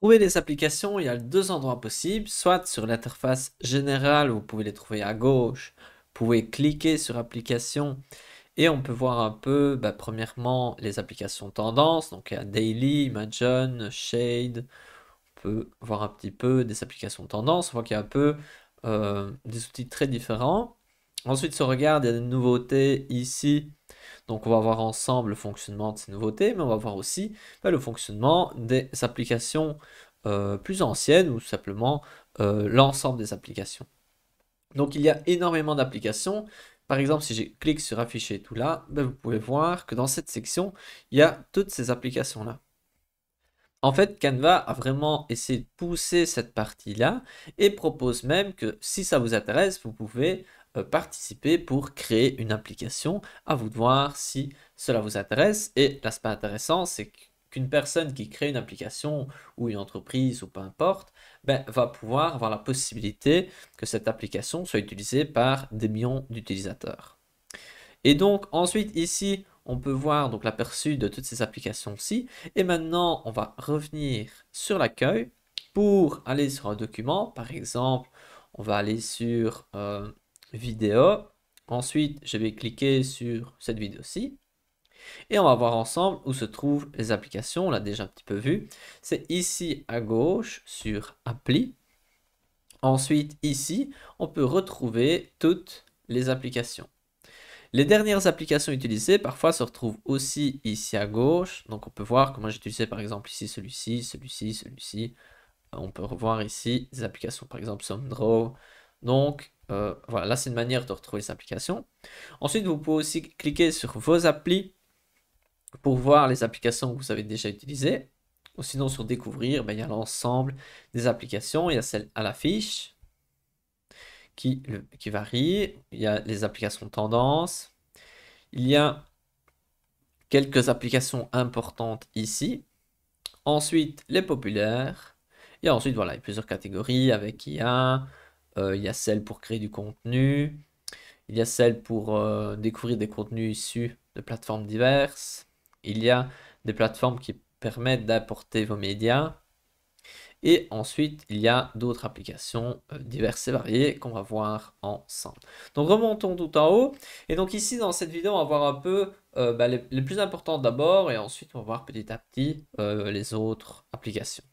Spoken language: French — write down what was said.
trouver les applications, il y a deux endroits possibles, soit sur l'interface générale, vous pouvez les trouver à gauche, vous pouvez cliquer sur applications et on peut voir un peu, premièrement, les applications tendances, donc il y a Daily, Imagen, Shade, on peut voir un petit peu des applications tendances, on voit qu'il y a un peu des outils très différents. Ensuite, si on regarde, il y a des nouveautés ici. Donc, on va voir ensemble le fonctionnement de ces nouveautés, mais on va voir aussi le fonctionnement des applications plus anciennes ou simplement l'ensemble des applications. Donc, il y a énormément d'applications. Par exemple, si je clique sur afficher tout là, vous pouvez voir que dans cette section, il y a toutes ces applications-là. En fait, Canva a vraiment essayé de pousser cette partie-là et propose même que si ça vous intéresse, vous pouvez participer pour créer une application. À vous de voir si cela vous intéresse. Et l'aspect intéressant, c'est qu'une personne qui crée une application ou une entreprise ou peu importe, va pouvoir avoir la possibilité que cette application soit utilisée par des millions d'utilisateurs. Et donc ensuite ici, on peut voir donc l'aperçu de toutes ces applications-ci. Et maintenant, on va revenir sur l'accueil pour aller sur un document. Par exemple, on va aller sur vidéo. Ensuite, je vais cliquer sur cette vidéo-ci. Et on va voir ensemble où se trouvent les applications. On l'a déjà un petit peu vu. C'est ici à gauche sur Appli. Ensuite, ici, on peut retrouver toutes les applications. Les dernières applications utilisées parfois se retrouvent aussi ici à gauche. Donc on peut voir que moi j'ai utilisé par exemple ici celui-ci, celui-ci, celui-ci. On peut revoir ici des applications par exemple SumDraw. Donc voilà, là c'est une manière de retrouver ces applications. Ensuite vous pouvez aussi cliquer sur vos applis pour voir les applications que vous avez déjà utilisées. Ou sinon sur découvrir, il y a l'ensemble des applications. Il y a celle à l'affiche qui varie. Il y a les applications tendance. Il y a quelques applications importantes ici. Ensuite, les populaires. Et ensuite, voilà, il y a plusieurs catégories avec IA. Il y a celle pour créer du contenu. Il y a celle pour découvrir des contenus issus de plateformes diverses. Il y a des plateformes qui permettent d'apporter vos médias. Et ensuite, il y a d'autres applications diverses et variées qu'on va voir ensemble. Donc remontons tout en haut. Et donc ici, dans cette vidéo, on va voir un peu les plus importantes d'abord. Et ensuite, on va voir petit à petit les autres applications.